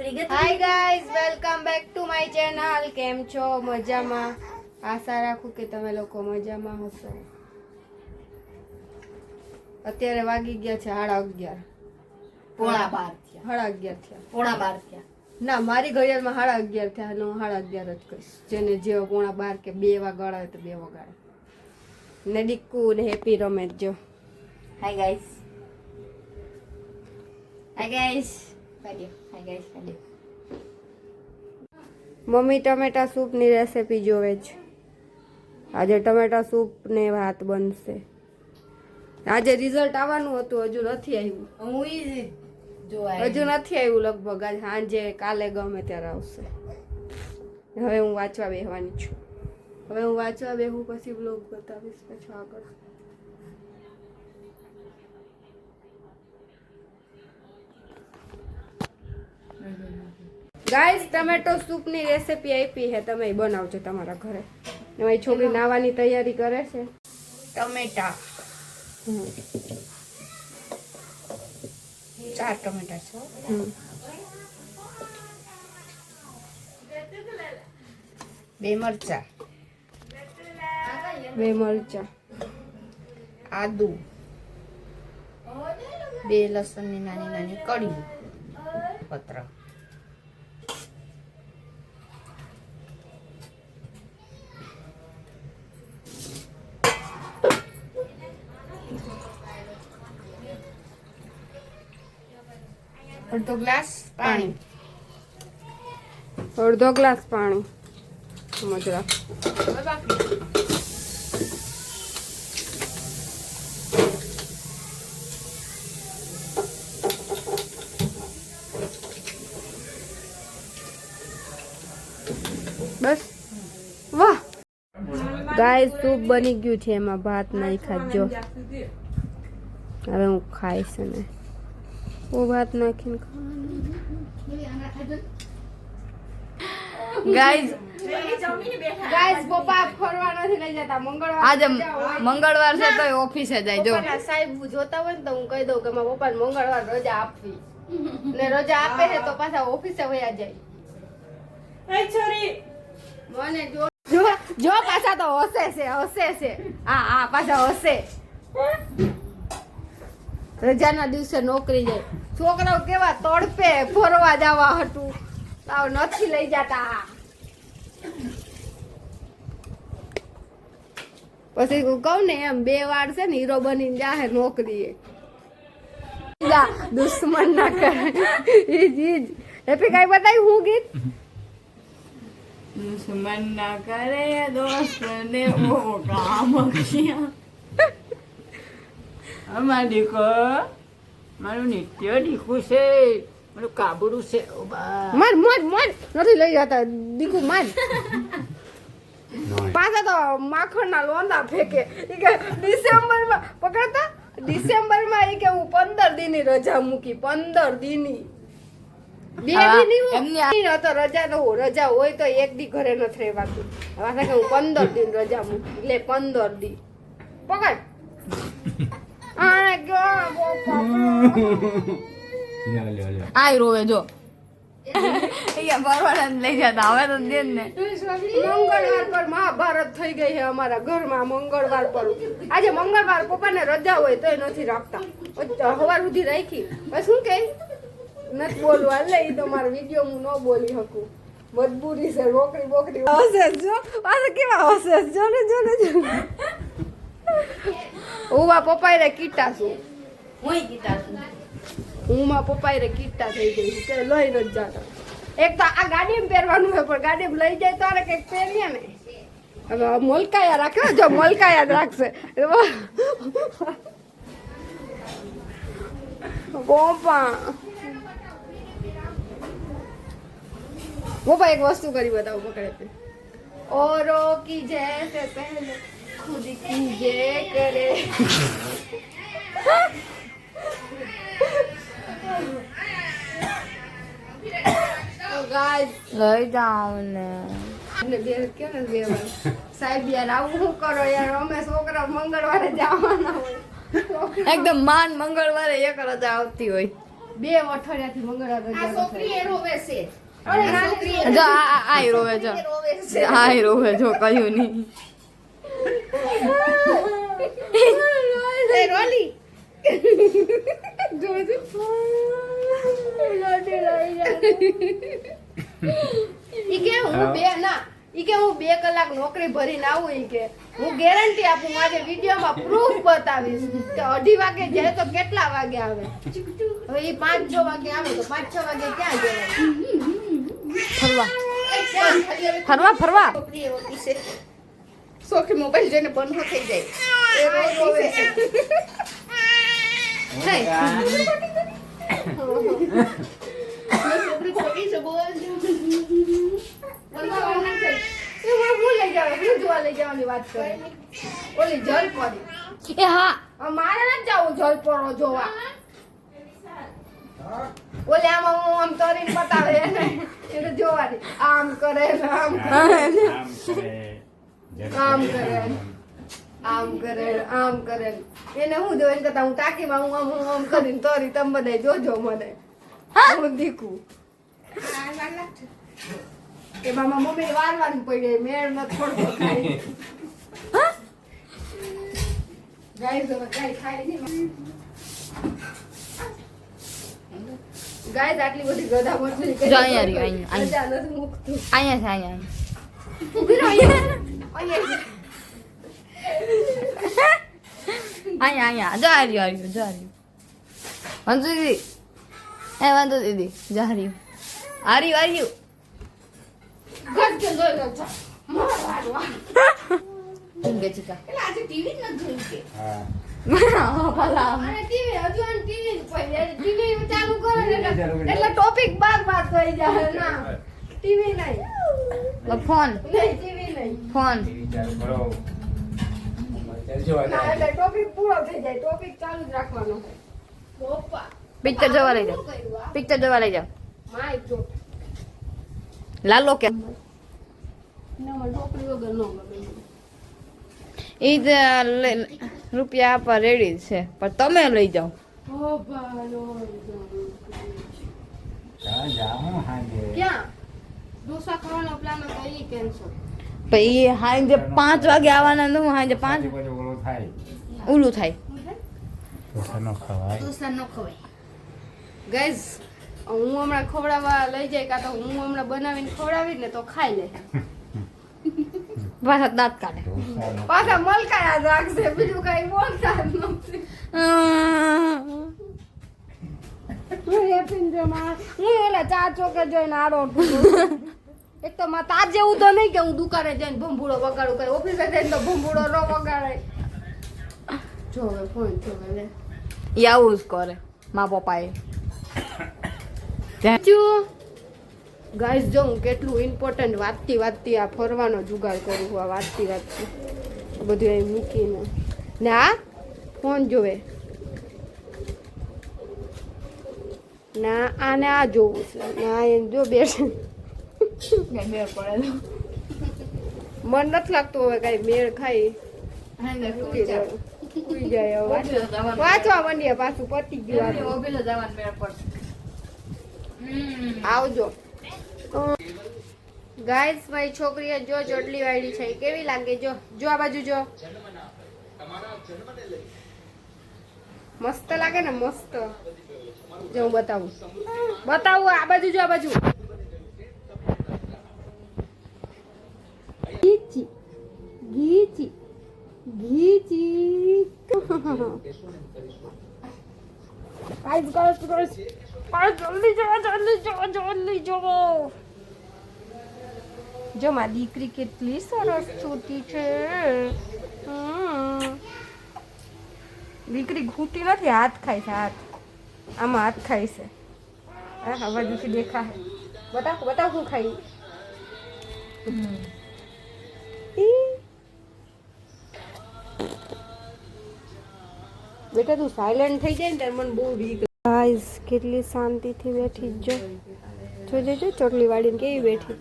Hi guys, welcome back to my channel. કેમ છો? મજામાં? આશા રાખું કે તમે લોકો મજામાં હશો. અત્યારે વાગી ગયા છે 11:30. પોણા 12 થયા. પોણા 12 થયા. ના, મારી ઘડિયાળમાં 11:30 થયા. એટલે હું 11:30 જ કહીશ. જેને જેવો પોણા 12 કે 2 વાગાડે તો 2 વાગાડે. ને ડિક્કુ ને હેપી રમેશ જો. Hi guys. મમ્મી ટમેટા સૂપની રેસીપી જોવે છે. આજે ટમેટા સૂપ ને ભાત બનશે. આજે રિઝલ્ટ આવવાનું હતું, હજુ નથી આવ્યું. હજુ નથી આવ્યું. લગભગ આજ સાંજે કાલે ગમે ત્યારે આવશે. હવે હું વાંચવા બેસવાની છું. હવે હું વાંચવા બેહું પછી બ્લોગ બતાવીશ પછી આગળ. ગાઈસ, ટમેટો સૂપની રેસીપી આપી છે, તમે બનાવજો તમારા ઘરે. મારી છોકરી નાવાની તૈયારી કરે છે. ટમેટા 4 ટમેટા છે. 2 મરચા, 2 મરચા, આદુ, 2 લસણની નાની નાની કળી પત્ર, અડધો ગ્લાસ પાણી, અડધો ગ્લાસ પાણી. મજરા બસ. વાહ ગાઈસ, સૂપ બની ગયું છે. એમાં ભાત નાખ્યા જો. હવે હું ખાઈશ ને ભાત નાખીને ગાઈસ. ગાઈસ, પપ્પા ફરવા નથી લઈ જતા. મંગળવાર આજે મંગળવાર છે તો ઓફિસે જાય જો. પપ્પાના સાહેબ જોતા હોય ને તો હું કહી દઉં કે મારા પપ્પાને મંગળવાર રજા આપવી. ને રજા આપે છે તો પાછા ઓફિસે વયા જાય. મને જો પાછા તો હસે છે. હા પાછા હસે. રજાના દિવસે નોકરી જાય. છોકરાઓ કેવા તડપે ફરવા જવા હતું, તાવ નથી લઈ જતા. પછી હું કહું ને એમ 2 વાર છે ને હીરો બનીને જાહે નોકરીએ. દુશ્મન ના કરે. હેપી કઈ બતાવ્યું હું ગીત? દુશ્મન ના કરે દોસ્ત ને ઓ કામ કિયા. અમાર દીકો મારું નિત્ય દીકું છે, મારું કાબરું છે. માર નથી લઈ જતા દીકુ માર. પાછા તો માખણના લોંદા ફેંકે. કે ડિસેમ્બરમાં પકડતા, ડિસેમ્બરમાં એ કે હું 15 દીની રજા મૂકી. 15 દીની 2 દીની તો રજા ન હોય. રજા હોય તો 1 દી ઘરે નથી રહેવાતું. પાછા કે હું 15 દિન રજા મૂકી. એટલે 15 દી પકડ. આય રોવે જો. બરવાડા લઈ જતા હવે તો દે ને. મંગળવાર પર મહાભારત થઈ ગઈ છે અમારા ઘરમાં. મંગળવાર પર આજે મંગળવાર પપ્પાને રજા હોય તોય નથી રાખતા. સવાર સુધી રાખી. બસ શું કે નથી બોલવા. લે તો મારો વિડીયો હું ન બોલી શકું. મજબૂરી છે. નોકરી બોકરી હશે જો. પાછા કેવા હશે જો ને. હું મા પપ્પા રે કીટા છું. હું મા પપ્પા રે કીટા થઈ ગઈ છું કે લઈ નથી જતા. એક તો આ ગાડીમાં પહેરવાનું હોય પણ ગાડીમાં લઈ જાય તો કંઈક પહેરીએ ને. હવે મોલકાયા રાખ્યો જો. મોલકાયા જ રાખશે. પપ્પા એક વસ્તુ કરી બતાવું. પકડે ઓરો કી જૈસે પહેલે ખુદ કી જે કરે. લઈ જાવ ને. સાહેબ યાર આવું શું કરો યાર. અમે છોકરા મંગળવારે જવાના હોય. એકદમ માન મંગળવારે 1 રજા આવતી હોય. 2 અઠવાડિયાથી મંગળવાર આ છોકરી એ રોવે છે અરે આ છોકરી એ જો આ રોવે જો રોવે છે આ રોવે જો કયું નહીં એ રોલી ઈ કે હું 2 કલાક નોકરી ભરીને આવું ઈ કે હું ગેરંટી આપું હું આજે વિડીયોમાં પ્રૂફ બતાવીશ કે 2:30 વાગે જાય તો કેટલા વાગે આવે હવે ઈ 5-6 વાગે આવે તો 5-6 વાગે ક્યાં જવાય ફરવા છોકરી એ રોતી છે છોકરી મોબાઈલ જોઈને બંધ થઈ જાય એ રોવે છે છોકરી ખોટી છે બોલ લઈ જવાની વાત કરે ઓલી જલ પડી એ હા મારે નથી જવું જલ પડો જોવા ઓલે આમ આમ તરીને બતાવે એને જોવાની આમ કરે ને આમ કરે આમ કરે આમ કરે આમ કરે એને હું જોઈને કરતા હું ટાંકીમાં હું આમ કરીને તરી તમે બધા જોજો મને હું દીકું કે મામા મમ્મી વારવાની પડી મેળ ન થોડો ખાઈ ગાય તો ગાય ખાઈ નહીં ગાય તો આટલી બધી ગધા મછલી કરી જો અહીંયા રહ્યું, અહીંયા. મજા નથી મૂકતું અહીંયા છે અહીંયા જો આ રહ્યું જો આ રહ્યું વાંધો દીદી એ વાંધો દીદી જો આ રહ્યું ગજ કે જોઈ લો છો મારવા ઊંઘે ચીકા એટલે આજે ટીવી ન જોઈ કે અને ટીવી હજુ ટીવી ટીવી ચાલુ કરો એટલે ટોપિક બાર થઈ જાય ના ટીવી નહીં ફોન નહીં ટીવી નહીં ફોન ના એટલે ટોપિક પૂરો થઈ જાય ટોપિક ચાલુ જ રાખવાનો પપ્પા પિક્ચર જોવા લઈ જાઓ પિક્ચર જોવા લઈ જાઓ માય જો લાલો કે ના મને ટોપી વગર ન ગમે એ જ રૂપિયા આપવા રેડી છે પણ તમે લઈ જાઓ ઓ ભાનો ક્યાં ડોસા ખાવાનો પ્લાન હતો ઈ કેન્સલ પછી એ સાંજે 5 વાગે આવવાના ને હું સાંજે 5 ઓલું થાય ઢોસા ન ખવાય ગાઈઝ હું હમણાં ખવડાવવા લઈ જાય કાં તો હું હમણાં બનાવીને ખવડાવી ને તો ખાઈ લે પાછા દાંત કાઢે પાછા મલકાયા જ રાખશે બીજું કઈ બોલતા જ નથી હું ઓલા 4 ચોકે જોઈને આડો એક તો માં તાર જેવું તો નહીં કે હું દુકાને જઈને ભંભૂળો વગાડું કઈ ઓફિસે જઈને તો ભંભૂળો ન વગાડે જો હવે ફોન જો હવે એ આવું જ કરે મા પપ્પાએ ગાઈસ જો હું કેટલું ઇમ્પોર્ટન્ટ વાતતી આ ફરવાનો જુગાડ કરું છું આ વાતતી બધું અહીં મૂકીને ને આ ફોન જોવે ના આને આ જોવું છે ના એને જો બેસે મેળ પડે મન નથી લાગતું હવે કઈ મેળ ખાઈ સુઈ જાય હવે વાંચવા માંડીએ પાછું પતી ગયું આવજો ગાઈસ મારી છોકરીએ જો ચોટલી વાળી છે કેવી લાગે જો જો આ બાજુ જો મસ્ત લાગે ને મસ્ત જો હું બતાવું આ બાજુ જો આ બાજુ ઘીચી ઘીચી ઘીચી ગાઈસ જલ્દી જો જો મારી દીકરી કેટલી સરસ છૂટી છે દીકરી ઘૂંટી નથી હાથ ખાય છે હાથ આમાં હાથ ખાય છે હા બાજુથી દેખાય બતાવ શું ખાઈ બેટા તું સાયલેન્ટ થઈ જાય ને ત્યારે મને બહુ વીક ગાઈસ કેટલી શાંતિથી બેઠી જો જોજો ચોટલી વાળીને કેવી બેઠી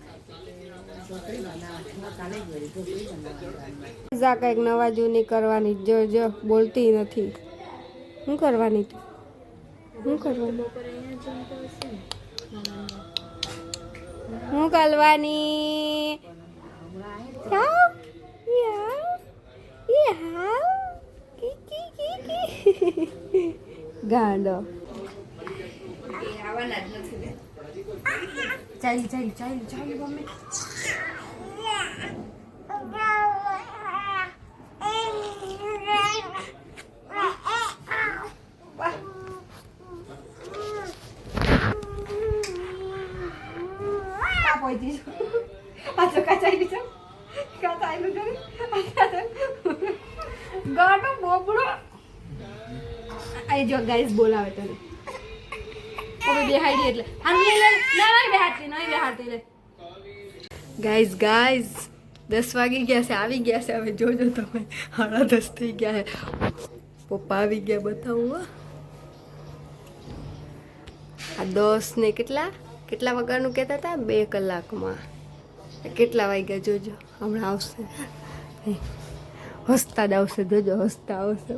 જા કઈક નવા જૂની કરવાની જો બોલતી નથી શું કરવાની તું શું કરવાનું હું કલવાની યાવ ગાંડો આવવાના જ નથી ને. ચાલી મમ્મી ગાડો બોબડો આઈ જો ગાઈસ બોલાવે તને હવે બેહાડી એટલે નહીં બેહાડતી લે ગાઈસ 10 વાગી ગયા છે આવી ગયા છે હવે જોજો તમે 10:30 થઈ ગયા છે પપ્પા આવી ગયા બતાવું આ 10 ને કેટલા વાગ્યાનું કહેતા હતા 2 કલાકમાં કેટલા વાગ્યા જોજો હમણાં આવશે હસતા જ આવશે જોજો હસતા આવશે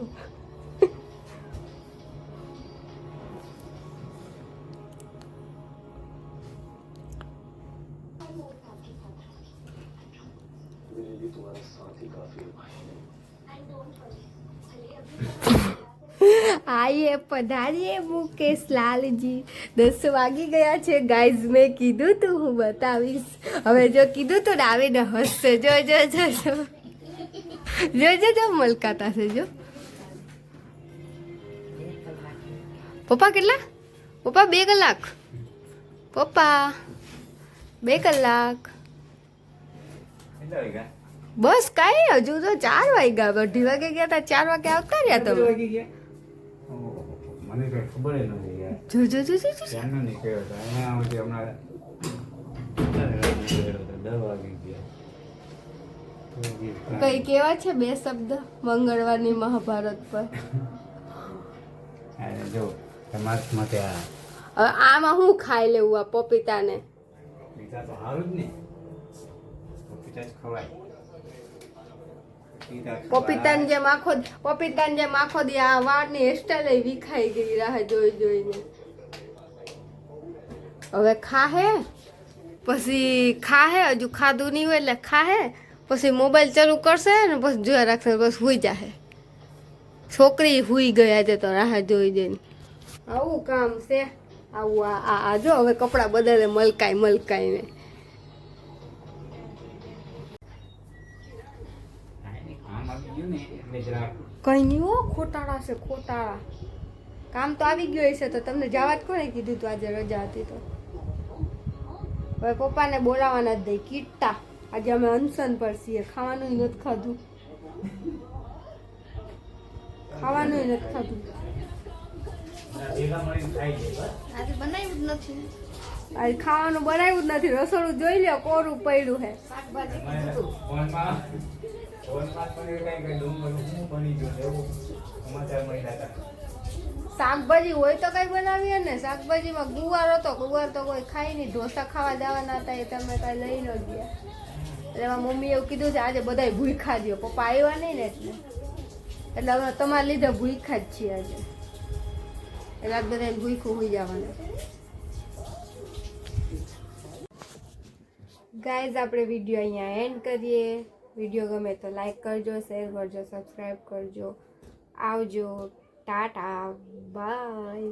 આઈએ પધારીએ મુકેશ લાલજી 10 વાગી ગયા છે ગાઈઝ મેં કીધું તું હું બતાવીશ હવે જો કીધું તું ને આવીને હસશે જો મલકાતા છે જો પપ્પા કેટલા પપ્પા 2 કલાક પપ્પા 2 કલાક બસ કાંઈ હજુ તો 4 વાગ્યા 2 વાગે ગયા હતા 4 વાગે આવતા રહ્યા તમે મને કઈ ખબર નથી યાર જો ધ્યાન નહીં કર્યો તો અહીંયા આવતી હમણાં 10 વાગી ગયા કઈ કેવા છે 2 શબ્દ મંગળવારની મહાભારત પર અરે જો તમારા માટે આ હવે આમાં હું ખાઈ લેવું આ પપીતાને પીતા તો સારું જ ને પપીતા જ ખવાય પપીતાને જેમ આખો દી આ વાળની હેરસ્ટાઈલ વિખાઈ ગઈ રાહ જોઈને હવે ખાહે પછી ખાહે હજુ ખાધું નહીં હોય એટલે ખાહે પછી મોબાઈલ ચાલુ કરશે ને પછી જોયા રાખશે બસ હુઈ જાહે છોકરી હુઈ ગયા છે તો રાહ જોઈ જઈને આવું કામ છે આવું આ જો હવે કપડાં બદલે મલકાઈને કઈ નહીં હો ખોટાળા છે ખોટાળા કામ તો આવી ગયું હશે તો તમને જવા જ કોને કીધું તું આજે રજા હતી તો હવે પપ્પાને બોલાવાના જ દઈ કીટા આજે અમે અનશન પર છીએ ખાવાનું નથી ખાધું આજે બનાવ્યું જ નથી આજે ખાવાનું બનાવ્યું જ નથી રસોડું જોઈ લો કોરું પડ્યું હે શાકભાજી હોય તો કઈ બનાવીએ ને શાકભાજીમાં ગુવાર હતો ગુવાર તો કોઈ ખાઈ નહીં ઢોસા ખાવા જવાના હતા એ તમે કઈ લઈ ન ગયા એટલે એમાં મમ્મી એવું કીધું છે આજે બધાય ભૂખા દો પપ્પા આવ્યા નહીં ને એટલે હવે તમારા લીધે ભૂખા જ છીએ આજે એટલે આજ બધા ભૂખું હોઈ જવાના ગાઈઝ આપણે વિડીયો અહીંયા એન્ડ કરીએ વિડીયો ગમે તો લાઈક કરજો શેર કરજો સબસ્ક્રાઈબ કરજો આવજો ટાટા બાય